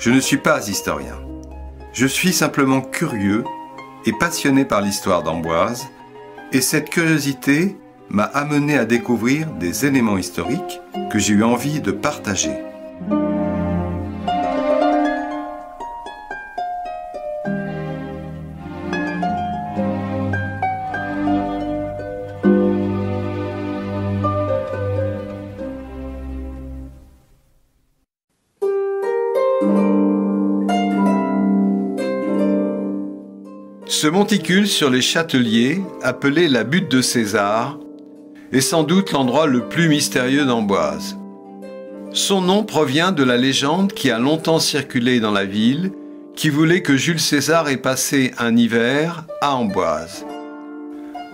Je ne suis pas historien. Je suis simplement curieux et passionné par l'histoire d'Amboise, et cette curiosité m'a amené à découvrir des éléments historiques que j'ai eu envie de partager. Ce monticule sur les Châteliers, appelé la butte de César, est sans doute l'endroit le plus mystérieux d'Amboise. Son nom provient de la légende qui a longtemps circulé dans la ville, qui voulait que Jules César ait passé un hiver à Amboise.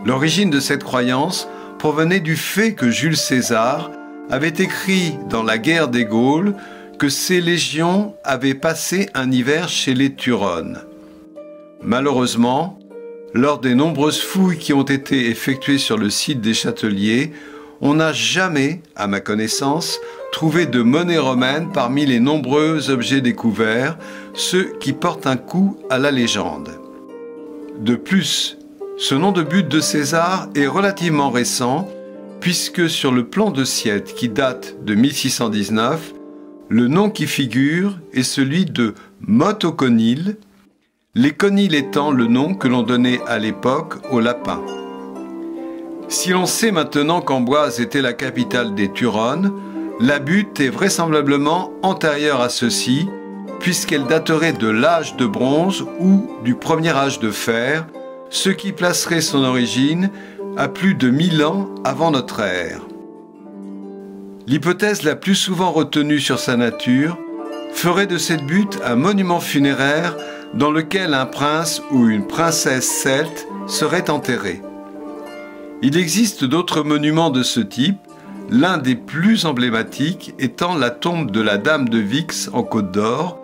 L'origine de cette croyance provenait du fait que Jules César avait écrit dans la guerre des Gaules que ses légions avaient passé un hiver chez les Turonnes. Malheureusement, lors des nombreuses fouilles qui ont été effectuées sur le site des Châteliers, on n'a jamais, à ma connaissance, trouvé de monnaie romaine parmi les nombreux objets découverts, ceux qui portent un coup à la légende. De plus, ce nom de butte de César est relativement récent, puisque sur le plan de Siette qui date de 1619, le nom qui figure est celui de Motte aux Conils, les conils étant le nom que l'on donnait à l'époque aux lapins. Si l'on sait maintenant qu'Amboise était la capitale des Turonnes, la butte est vraisemblablement antérieure à ceci, puisqu'elle daterait de l'âge de bronze ou du premier âge de fer, ce qui placerait son origine à plus de 1000 ans avant notre ère. L'hypothèse la plus souvent retenue sur sa nature ferait de cette butte un monument funéraire dans lequel un prince ou une princesse celte serait enterré. Il existe d'autres monuments de ce type, l'un des plus emblématiques étant la tombe de la Dame de Vix en Côte d'Or,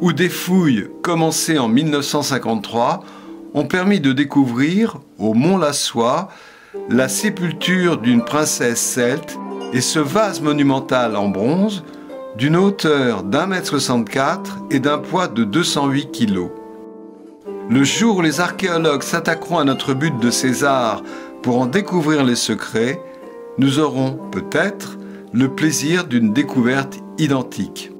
où des fouilles commencées en 1953 ont permis de découvrir, au Mont-la-Soie, la sépulture d'une princesse celte et ce vase monumental en bronze d'une hauteur d'1,64 m et d'un poids de 208 kg. Le jour où les archéologues s'attaqueront à notre butte de César pour en découvrir les secrets, nous aurons peut-être le plaisir d'une découverte identique.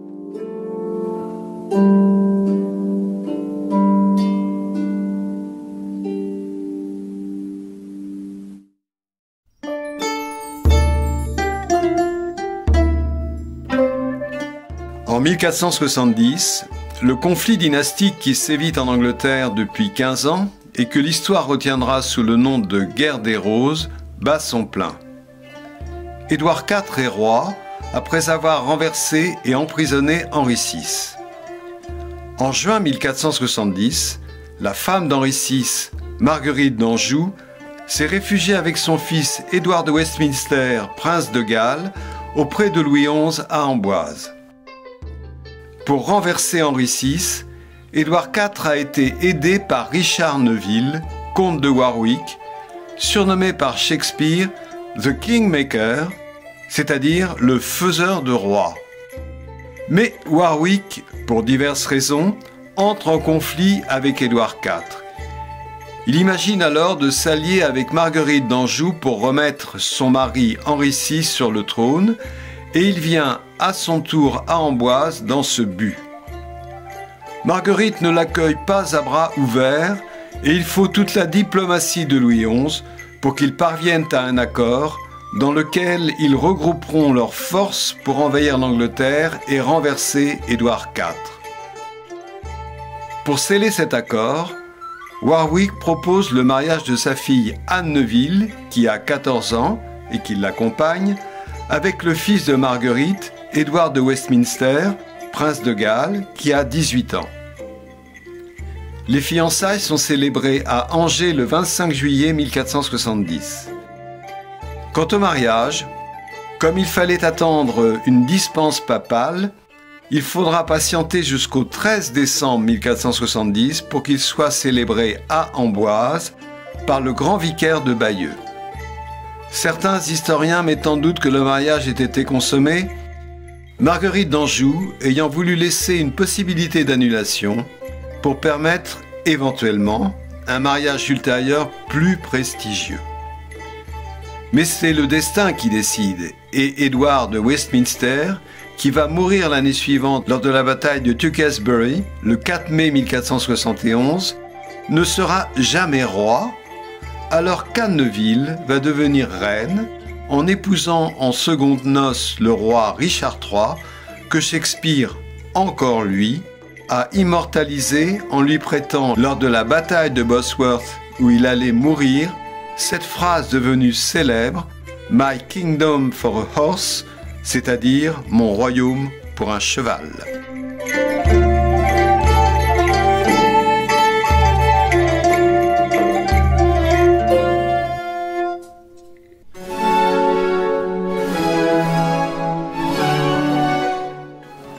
En 1470, le conflit dynastique qui sévit en Angleterre depuis 15 ans et que l'histoire retiendra sous le nom de guerre des Roses bat son plein. Édouard IV est roi après avoir renversé et emprisonné Henri VI. En juin 1470, la femme d'Henri VI, Marguerite d'Anjou, s'est réfugiée avec son fils Édouard de Westminster, prince de Galles, auprès de Louis XI à Amboise. Pour renverser Henri VI, Édouard IV a été aidé par Richard Neville, comte de Warwick, surnommé par Shakespeare The Kingmaker, c'est-à-dire le faiseur de rois. Mais Warwick, pour diverses raisons, entre en conflit avec Édouard IV. Il imagine alors de s'allier avec Marguerite d'Anjou pour remettre son mari Henri VI sur le trône, et il vient à son tour à Amboise dans ce but. Marguerite ne l'accueille pas à bras ouverts et il faut toute la diplomatie de Louis XI pour qu'ils parviennent à un accord dans lequel ils regrouperont leurs forces pour envahir l'Angleterre et renverser Édouard IV. Pour sceller cet accord, Warwick propose le mariage de sa fille Anne Neville, qui a 14 ans et qui l'accompagne, avec le fils de Marguerite, Édouard de Westminster, prince de Galles, qui a 18 ans. Les fiançailles sont célébrées à Angers le 25 juillet 1470. Quant au mariage, comme il fallait attendre une dispense papale, il faudra patienter jusqu'au 13 décembre 1470 pour qu'il soit célébré à Amboise par le grand vicaire de Bayeux. Certains historiens mettent en doute que le mariage ait été consommé, Marguerite d'Anjou ayant voulu laisser une possibilité d'annulation pour permettre éventuellement un mariage ultérieur plus prestigieux. Mais c'est le destin qui décide et Édouard de Westminster, qui va mourir l'année suivante lors de la bataille de Tewkesbury, le 4 mai 1471, ne sera jamais roi, alors qu'Anne de Ville va devenir reine en épousant en secondes noces le roi Richard III, que Shakespeare, encore lui, a immortalisé en lui prêtant lors de la bataille de Bosworth où il allait mourir cette phrase devenue célèbre « My kingdom for a horse », c'est-à-dire « mon royaume pour un cheval ».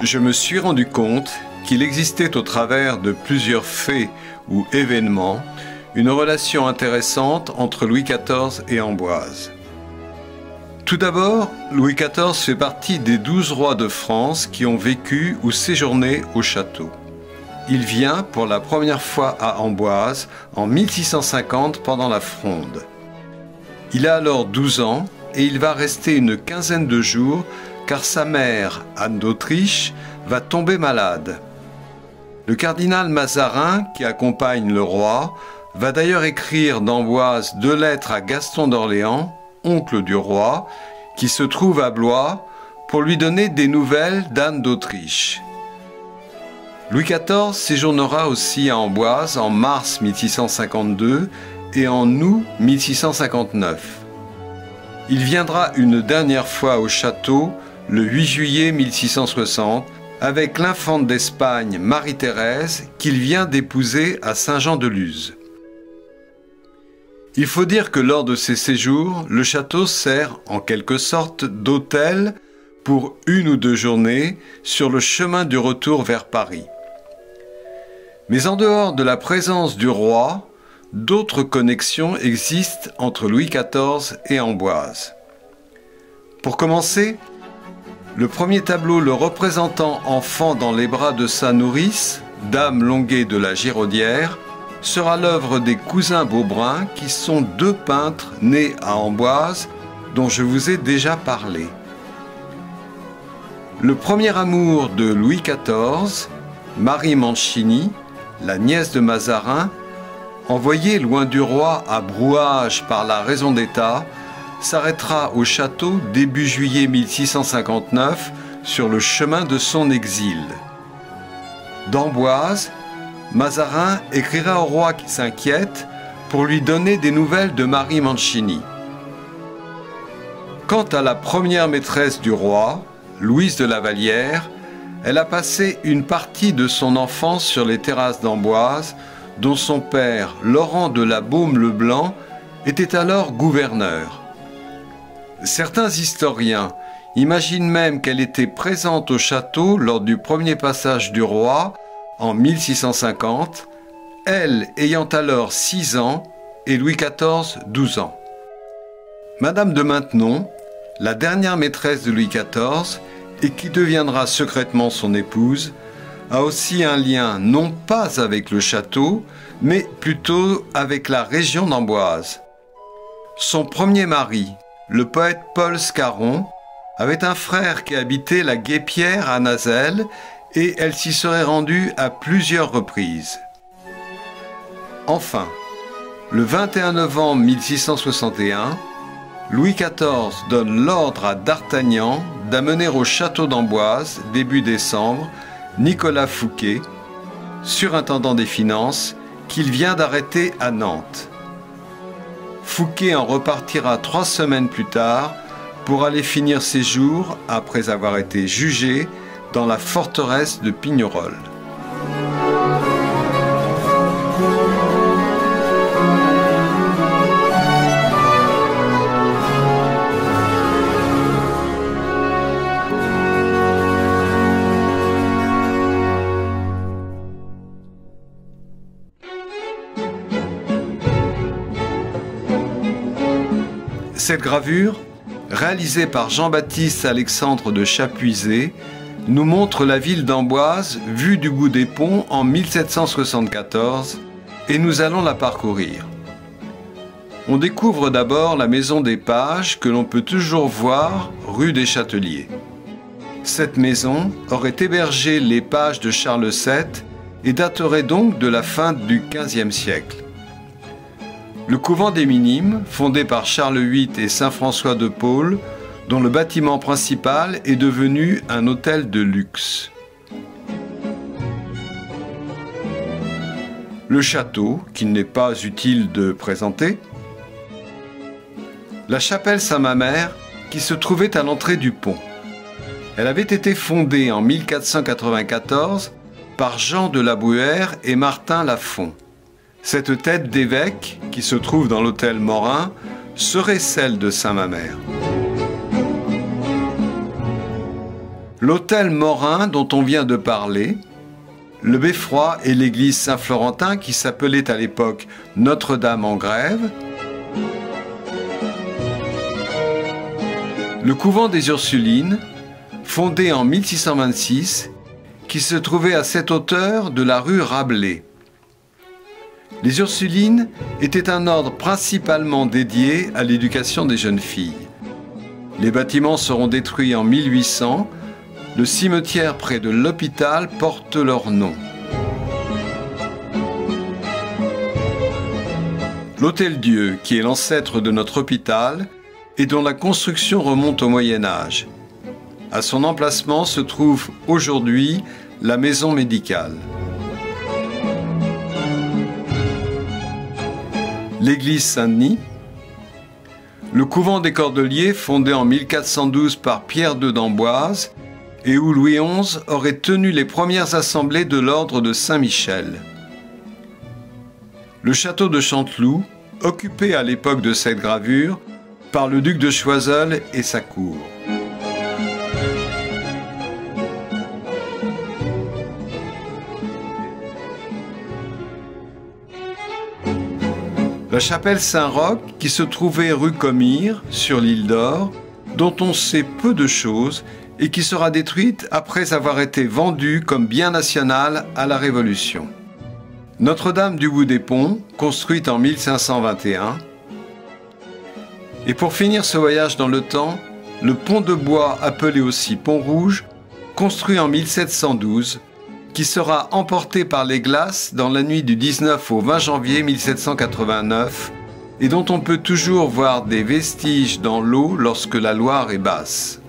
Je me suis rendu compte qu'il existait au travers de plusieurs faits ou événements une relation intéressante entre Louis XIV et Amboise. Tout d'abord, Louis XIV fait partie des 12 rois de France qui ont vécu ou séjourné au château. Il vient pour la première fois à Amboise en 1650 pendant la Fronde. Il a alors 12 ans et il va rester une quinzaine de jours car sa mère, Anne d'Autriche, va tomber malade. Le cardinal Mazarin, qui accompagne le roi, va d'ailleurs écrire d'Amboise 2 lettres à Gaston d'Orléans, oncle du roi, qui se trouve à Blois, pour lui donner des nouvelles d'Anne d'Autriche. Louis XIV séjournera aussi à Amboise en mars 1652 et en août 1659. Il viendra une dernière fois au château le 8 juillet 1660 avec l'infante d'Espagne Marie-Thérèse qu'il vient d'épouser à Saint-Jean-de-Luz. Il faut dire que lors de ces séjours, le château sert en quelque sorte d'hôtel pour 1 ou 2 journées sur le chemin du retour vers Paris. Mais en dehors de la présence du roi, d'autres connexions existent entre Louis XIV et Amboise. Pour commencer, le premier tableau le représentant enfant dans les bras de sa nourrice, Dame Longuet de la Giraudière, sera l'œuvre des cousins Beaubrun qui sont 2 peintres nés à Amboise dont je vous ai déjà parlé. Le premier amour de Louis XIV, Marie Mancini, la nièce de Mazarin, envoyée loin du roi à Brouage par la raison d'État, s'arrêtera au château début juillet 1659 sur le chemin de son exil. D'Amboise, Mazarin écrira au roi qui s'inquiète pour lui donner des nouvelles de Marie Mancini. Quant à la première maîtresse du roi, Louise de la Vallière, elle a passé une partie de son enfance sur les terrasses d'Amboise, dont son père, Laurent de la Baume-le-Blanc, était alors gouverneur. Certains historiens imaginent même qu'elle était présente au château lors du premier passage du roi en 1650, elle ayant alors 6 ans et Louis XIV 12 ans. Madame de Maintenon, la dernière maîtresse de Louis XIV et qui deviendra secrètement son épouse, a aussi un lien non pas avec le château, mais plutôt avec la région d'Amboise. Son premier mari, le poète Paul Scarron, avait un frère qui habitait la Guêpière à Nazelles et elle s'y serait rendue à plusieurs reprises. Enfin, le 21 novembre 1661, Louis XIV donne l'ordre à D'Artagnan d'amener au château d'Amboise, début décembre, Nicolas Fouquet, surintendant des finances, qu'il vient d'arrêter à Nantes. Fouquet en repartira 3 semaines plus tard pour aller finir ses jours, après avoir été jugé, dans la forteresse de Pignerol. Cette gravure, réalisée par Jean-Baptiste Alexandre de Chapuisé, nous montre la ville d'Amboise vue du bout des ponts en 1774 et nous allons la parcourir. On découvre d'abord la maison des Pages que l'on peut toujours voir rue des Châteliers. Cette maison aurait hébergé les pages de Charles VII et daterait donc de la fin du XVe siècle. Le couvent des Minimes, fondé par Charles VIII et Saint François de Paule, dont le bâtiment principal est devenu un hôtel de luxe. Le château, qu'il n'est pas utile de présenter. La chapelle Saint-Mamère, qui se trouvait à l'entrée du pont. Elle avait été fondée en 1494 par Jean de la Bruyère et Martin Lafont. Cette tête d'évêque, qui se trouve dans l'hôtel Morin, serait celle de Saint-Mamère. L'hôtel Morin dont on vient de parler, le beffroi et l'église Saint-Florentin qui s'appelait à l'époque Notre-Dame-en-Grève, le couvent des Ursulines, fondé en 1626, qui se trouvait à cette hauteur de la rue Rabelais. Les Ursulines étaient un ordre principalement dédié à l'éducation des jeunes filles. Les bâtiments seront détruits en 1800. Le cimetière près de l'hôpital porte leur nom. L'Hôtel-Dieu, qui est l'ancêtre de notre hôpital et dont la construction remonte au Moyen-Âge. À son emplacement se trouve aujourd'hui la maison médicale. L'église Saint-Denis. Le couvent des Cordeliers, fondé en 1412 par Pierre II d'Amboise, et où Louis XI aurait tenu les premières assemblées de l'ordre de Saint-Michel. Le château de Chanteloup, occupé à l'époque de cette gravure par le duc de Choiseul et sa cour. La chapelle Saint-Roch, qui se trouvait rue Comire, sur l'île d'Or, dont on sait peu de choses et qui sera détruite après avoir été vendue comme bien national à la Révolution. Notre-Dame du Bout des Ponts, construite en 1521. Et pour finir ce voyage dans le temps, le pont de bois appelé aussi Pont Rouge, construit en 1712, qui sera emporté par les glaces dans la nuit du 19 au 20 janvier 1789 et dont on peut toujours voir des vestiges dans l'eau lorsque la Loire est basse.